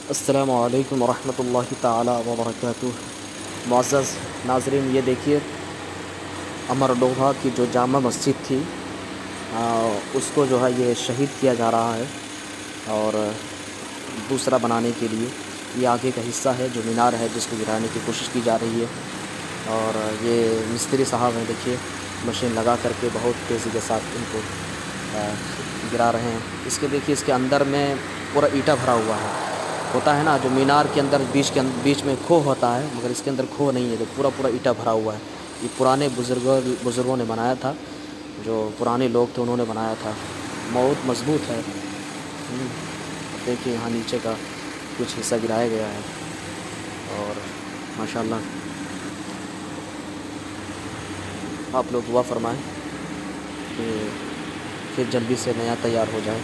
السلام علیکم ورحمۃ اللہ تعالی وبرکاتہ۔ معزز ناظرین، یہ دیکھیے امر ڈوبھا کی جو جامع مسجد تھی اس کو جو ہے یہ شہید کیا جا رہا ہے، اور دوسرا بنانے کے لیے یہ آگے کا حصہ ہے جو مینار ہے جس کو گرانے کی کوشش کی جا رہی ہے، اور یہ مستری صاحب ہیں، دیکھیے مشین لگا کر کے بہت تیزی کے ساتھ ان کو گرا رہے ہیں۔ اس کے دیکھیے اس کے اندر میں پورا اینٹا بھرا ہوا ہے، ہوتا ہے نا جو مینار کے اندر بیچ میں کھو ہوتا ہے، مگر اس کے اندر کھو نہیں ہے، جو پورا اینٹا بھرا ہوا ہے۔ یہ پرانے بزرگوں نے بنایا تھا، جو پرانے لوگ تھے انہوں نے بنایا تھا، بہت مضبوط ہے۔ دیکھیے یہاں نیچے کا کچھ حصہ گرایا گیا ہے، اور ماشاءاللہ آپ لوگ دعا فرمائیں کہ پھر جلدی سے نیا تیار ہو جائے۔